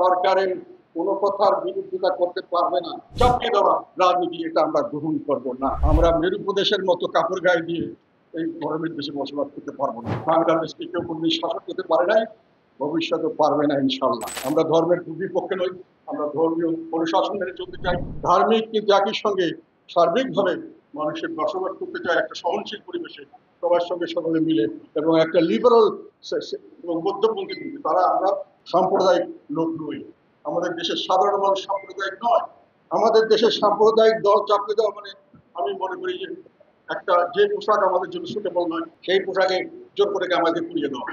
সরকারের কোনো কথার বিরোধিতা করতে পারবে না, চাপিয়ে দেওয়া রাজনীতি, এটা আমরা গ্রহণ করব না। আমরা মেরু প্রদেশের মতো কাপড় গায়ে দিয়ে এই গরমের দেশে বসবাস করতে পারবো না। বাংলাদেশকে কেউ কোনদিন শাসন করতে পারে নাই, ভবিষ্যতে পারবে না ইনশাল্লাহ। আমরা ধর্মের বিপক্ষে নই, আমরা ধর্মীয় অনুশাসন মেনে চলতে চাই। ধার্মিক কিন্তু একই সঙ্গে সার্বিকভাবে মানুষের বসবাস করতে চায় একটা সহনশীল পরিবেশে, সবার সঙ্গে সকলে মিলে, এবং একটা লিবারাল এবং মধ্যপন্থী কিন্তু তারা আমরা সাম্প্রদায়িক লোক নই। আমাদের দেশের সাধারণ মানুষ সাম্প্রদায়িক নয়। আমাদের দেশের সাম্প্রদায়িক দল চাপিয়ে দেওয়া মানে আমি মনে করি যে একটা যে পোশাক আমাদের জন্য সুটেবল নয় সেই পোশাকে জোর করে আমাদের পুড়িয়ে দেওয়া।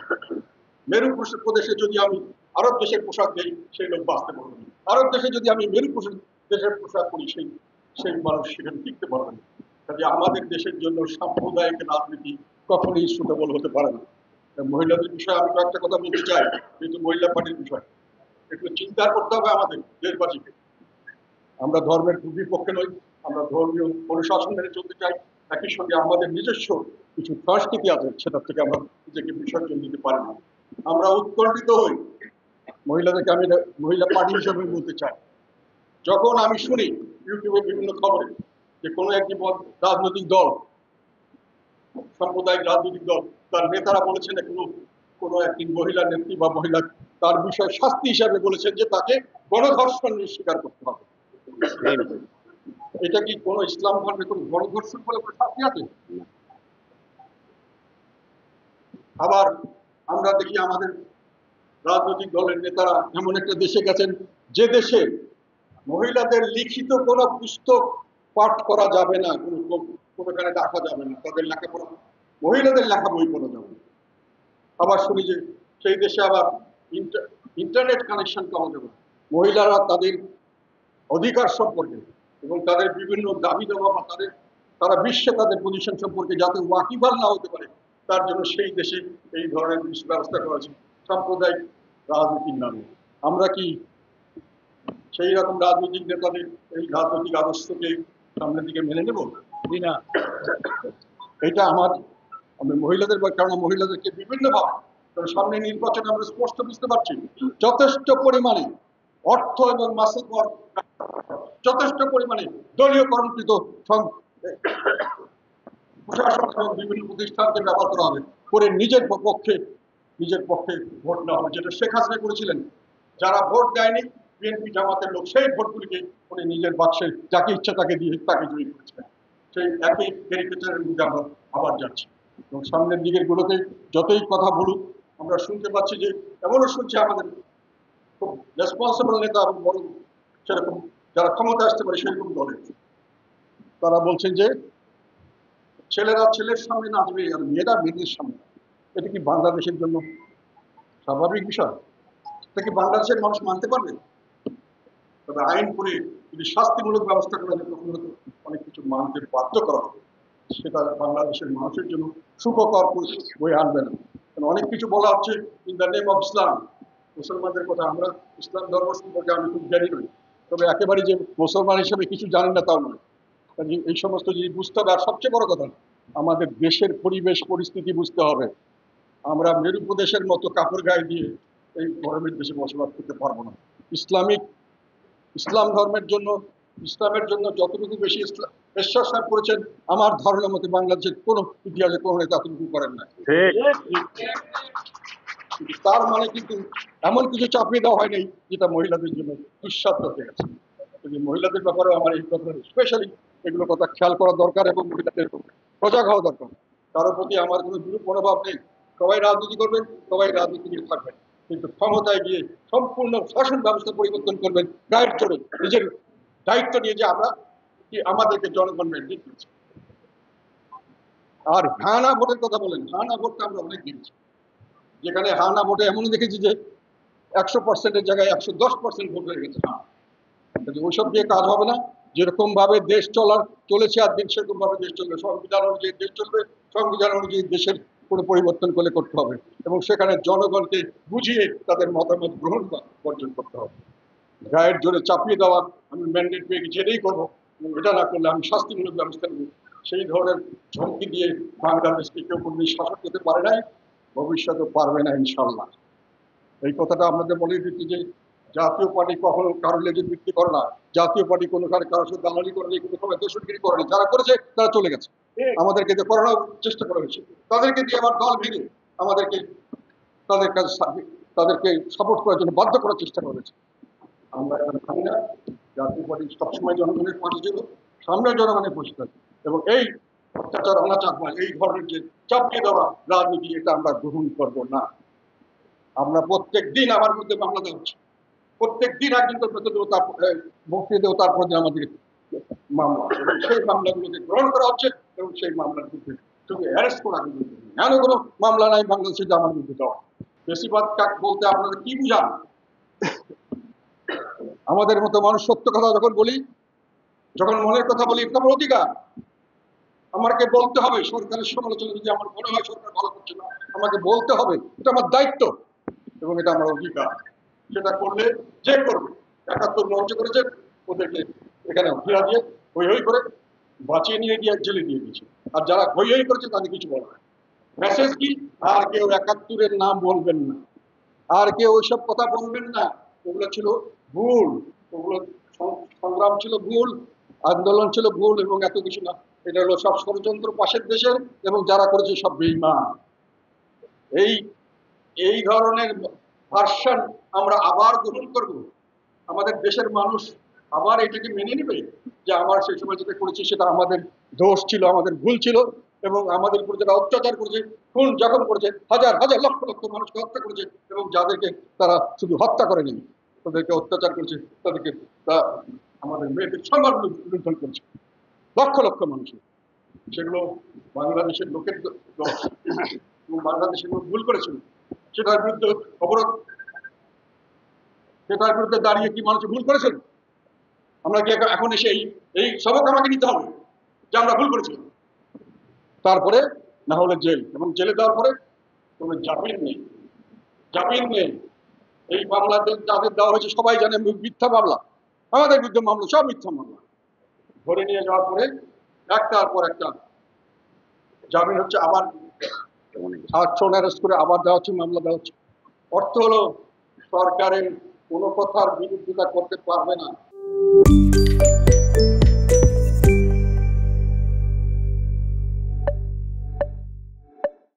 মেরু প্রদেশে যদি আমি আরব দেশের পোশাক দিই সেই লোক বাঁচতে পারবে না। আরব দেশে যদি আমি মেরু দেশের পোশাক পরি সেই মানুষ সেখানে টিকতে পারবে না। কাজে আমাদের দেশের জন্য সাম্প্রদায়িক রাজনীতি কখনোই সুটেবল হতে পারে না। মহিলাদের বিষয়ে আমি একটা কথা বলতে চাই, যেহেতু মহিলা পার্টির বিষয়, একটু চিন্তা করতে হবে আমাদের দেশবাসীকে। আমরা ধর্মের বিপক্ষে নই, আমরা ধর্মীয় অনুশাসন মেনে চলতে চাই। একই সঙ্গে আমাদের নিজস্ব কিছু সংস্কৃতি আছে, সেটার থেকে আমরা নিজেকে বিসর্জন দিতে পারি না। আমরা উৎকণ্ঠিত হই, মহিলাদেরকে আমি মহিলা পার্টি হিসেবে বলতে চাই, যখন আমি শুনি ইউটিউবে বিভিন্ন খবরে যে কোনো একটি রাজনৈতিক দল, সাম্প্রদায়িক রাজনৈতিক দল, তার নেতারা বলেছেন কোনো একটি মহিলা নেত্রী বা মহিলা তার বিষয়ে শাস্তি হিসাবে বলেছেন যে তাকে গণধর্ষণ স্বীকার করতে হবে। এটা কি কোনো ইসলাম ধর্মে কোনো গণধর্ষণ বলে কোনো শাস্তি আছে? আবার আমরা দেখি আমাদের রাজনৈতিক দলের নেতারা এমন একটা দেশে গেছেন যে দেশে মহিলাদের লিখিত কোনো পুস্তক পাঠ করা যাবে না, কোনোখানে দেখা যাবে না, তাদের লেখাপড়া, মহিলাদের লেখা বই পড়া যাবে না। আবার শুনি যে সেই দেশে আবার ইন্টারনেট কানেকশন পাওয়া যাবে। মহিলারা তাদের অধিকার সম্পর্কে এবং তাদের বিভিন্ন দাবি দেওয়া বা তারা বিশ্বে তাদের পজিশন সম্পর্কে যাতে ওয়াকিবহাল না হতে পারে, তার জন্য সেই দেশে এই ধরনের ব্যবস্থা করা হয়েছে সাম্প্রদায়িক রাজনীতির নামে। আমরা কি সেই রকম রাজনৈতিক নেতাদের এই রাজনৈতিক আদর্শকে সামনের দিকে মেনে নেব? না, এটা আমি মহিলাদের, কারণ মহিলাদেরকে বিভিন্নভাবে, কারণ সামনে নির্বাচনে আমরা স্পষ্ট বুঝতে পারছি যথেষ্ট পরিমাণে অর্থ এবং মাসেল যথেষ্ট পরিমাণে দলীয়করণকৃত প্রশাসন এবং বিভিন্ন প্রতিষ্ঠানকে ব্যবহার করা হবে করে নিজের পক্ষে ভোট নেওয়া হবে, যেটা শেখ হাসিনা করেছিলেন। যারা ভোট দেয়নি বিএনপি জামাতের লোক, সেই ভোটগুলিকে উনি নিজের বাক্সে যাকে ইচ্ছা তাকে দিয়ে তাকে জয়ী করেছিলেন। সেই একই ক্যারিকেচারের মধ্যে আমরা আবার যাচ্ছি এবং সামনের দিকের গুলোতে যতই কথা বলুক আমরা শুনতে পাচ্ছি যে এমনও শুনছি আমাদের খুব রেসপন্সিবল নেতা এবং বড় সেরকম যারা ক্ষমতা আসতে পারে সেরকম দলের, তারা বলছেন যে ছেলেরা ছেলের সামনে নাচবে আর মেয়েরা মেয়েদের সামনে। এটা কি বাংলাদেশের জন্য স্বাভাবিক বিষয়? এটা কি বাংলাদেশের মানুষ মানতে পারবে? তবে আইন করে যদি শাস্তিমূলক ব্যবস্থা করা যায় তখন হয়তো অনেক কিছু মানতে বাধ্য করা হবে, সেটা বাংলাদেশের মানুষের জন্য সুখকর বয়ে আনবে না। কারণ অনেক কিছু বলা হচ্ছে in the name of Islam, মুসলমানদের কথা। আমরা ইসলাম ধর্ম সম্পর্কে আমি খুব জ্ঞানী নই, তবে একেবারে যে মুসলমান হিসেবে কিছু জানি না তাও নয়। এই সমস্ত জিনিস বুঝতে হবে। আর সবচেয়ে বড় কথা, আমাদের দেশের পরিবেশ পরিস্থিতি বুঝতে হবে। আমরা মেরু প্রদেশের মতো কাপড় গায়ে দিয়ে এই গরমের দেশে বসবাস করতে পারবো না। ইসলাম ধর্মের জন্য, ইসলামের জন্য যতটুকু বেশি বিশ্বাস করেছেন আমার ধারণা মতে বাংলাদেশের কোনো ইতিহাসে কোনো নেতা ততটুকু করেন না। তার মানে কিন্তু এমন কিছু চাপিয়ে দেওয়া হয়নি যেটা মহিলাদের জন্য দুঃসাধ্য হয়ে গেছে। মহিলাদের ব্যাপারে আমার এই কথা স্পেশালি এগুলো কথা খেয়াল করা দরকার এবং মহিলাদের সজাগ হওয়া দরকার। কারোর প্রতি আমার কোনো বিরূপ মনোভাব নেই। সবাই রাজনীতি করবেন, সবাই রাজনীতি নিয়ে থাকবেন, কিন্তু ক্ষমতায় গিয়ে সম্পূর্ণ শাসন ব্যবস্থা পরিবর্তন করবেন গায়ের জোরে, নিজের দায়িত্ব নিয়ে যে আমরা কি আমাদেরকে জনগণ ম্যান্ডেট দিয়েছে। আর হানা ভোটের কথা বলেন, হানা ভোটটা আমরা অনেক দিয়েছি, যেখানে হানা ভোটে এমন দেখেছি যে 100%-এর জায়গায় 110% ভোট হয়ে গেছে। ওইসব দিয়ে কাজ হবে না। যেরকম ভাবে দেশ চলেছে আর দিন সেরকম ভাবে দেশ চলবে, সংবিধান অনুযায়ী দেশ চলবে, সংবিধান অনুযায়ী দেশের কোনো পরিবর্তন করতে হবে এবং সেখানে জনগণকে বুঝিয়ে তাদের মতামত গ্রহণ বর্জন করতে হবে। গায়ের জোরে চাপিয়ে দেওয়া আমি ম্যান্ডেট পেয়ে গেছি এটাই করবো এবং এটা না করলে আমি শাস্তিমূলক ব্যবস্থা নেব, সেই ধরনের ঝমকি দিয়ে বাংলাদেশকে কেউ কোনদিন শাসন করতে পারে নাই, ভবিষ্যতে পারবে না ইনশাল্লাহ। এই কথাটা আপনাদের বলে দিচ্ছি যে জাতীয় পার্টি কখনো কারোর লেজের বিক্রি করে না, জাতীয় পার্টি কোনো কারোর সাথে দালালি করে নেই, কোনো সময় দোষরগিরি করে যারা করেছে তারা চলে গেছে, আমাদেরকে দিয়ে করানোর চেষ্টা করা হয়েছে, তাদেরকে দিয়ে আবার দল ভেঙে আমাদেরকে তাদের কাছে তাদেরকে সাপোর্ট করার জন্য বাধ্য করার চেষ্টা করেছে। আমরা এখন জানি না, জাতীয় পার্টি সবসময় জনগণের পাশে ছিল, সামনে জনগণের পাশে থাকে, এবং এই অত্যাচার অনাচার বা এই ধরনের যে চাপিয়ে দেওয়া রাজনীতি, এটা আমরা গ্রহণ করবো না। আমরা প্রত্যেক দিন আমার বিরুদ্ধে মামলা দেওয়া হচ্ছে, প্রত্যেক দিন একজন বক্তৃতা দেও, তারপর যে আমাদের মামলা, এবং সেই মামলাগুলোকে গ্রহণ করা হচ্ছে, এবং সেই মামলার বিরুদ্ধে শুধু অ্যারেস্ট করা কিন্তু এমন কোনো মামলা নাই বাংলাদেশে যে আমার বিরুদ্ধে দেওয়া। বেশিরভাগ কাক বলতে আপনারা কি বুঝান? আমাদের মতো মানুষ সত্য কথা যখন বলি, যখন মনের কথা বলি, এটা আমার অধিকার, আমাকে বলতে হবে। সরকারের সমালোচনা যদি আমার মনে হয় সরকার ভালো করছে না, আমাকে বলতে হবে, এটা আমার দায়িত্ব এবং এটা আমার অধিকার। সেটা করলে যে করবে, ৭১ মঞ্চ করেছে, ওদেরকে এখানে ফিরা দিয়ে হই হই করে বাঁচিয়ে নিয়ে গিয়ে জেলে দিয়ে দিয়েছে, আর যারা হই হই করেছে তাদের কিছু বলা হয়। মেসেজ কি? আর কেউ ৭১-এর নাম বলবেন না, আর কেউ ওইসব কথা বলবেন না, ওগুলো ছিল ভুল, ওগুলো সংগ্রাম ছিল ভুল, আন্দোলন ছিল ভুল, এবং এত কিছু না। এটা হলো সব ষড়যন্ত্র পাশের দেশের, এবং যারা করেছে সব বেঈমান। এই এই ধরনের ভার্সন আমরা আবার গ্রহণ করব, আমাদের দেশের মানুষ আবার এটাকে মেনে নেবে যে আমার সেই সময় যেটা করেছি সেটা আমাদের দোষ ছিল, আমাদের ভুল ছিল, এবং আমাদের উপর যারা অত্যাচার করেছে, খুন যখন করেছে, হাজার হাজার লক্ষ লক্ষ মানুষকে হত্যা করেছে, এবং যাদেরকে তারা শুধু হত্যা করেনি, তাদেরকে অত্যাচার করেছে, তাদেরকে আমাদের মেয়েদের সম্মান লুণ্ঠন করেছে, লক্ষ লক্ষ মানুষের, সেগুলো বাংলাদেশের লোকের দোষ, এবং বাংলাদেশের লোক ভুল করেছিল, সেটার বিরুদ্ধে অবরোধ, সেটার বিরুদ্ধে দাঁড়িয়ে কি মানুষ ভুল করেছেন? আমরা কি এখন এসে এই সবক আমাকে নিতে হবে যে আমরা ভুল করেছিলাম? তারপরে না হলে জেল, এবং জেলে দেওয়ার পরে কোনো জামিন নেই, জামিন নেই। এই মামলাতে যাদের দেওয়া হয়েছে সবাই জানে মিথ্যা মামলা, আমাদের বিরুদ্ধে মামলা সব মিথ্যা মামলা। ধরে নিয়ে যাওয়ার পরে একটার পর একটা জামিন হচ্ছে, আবার 8 অ্যারেস্ট করে আবার দেওয়া হচ্ছে, মামলা দেওয়া হচ্ছে। অর্থ হলো সরকারের কোনো কথার বিরোধিতা করতে পারবে না।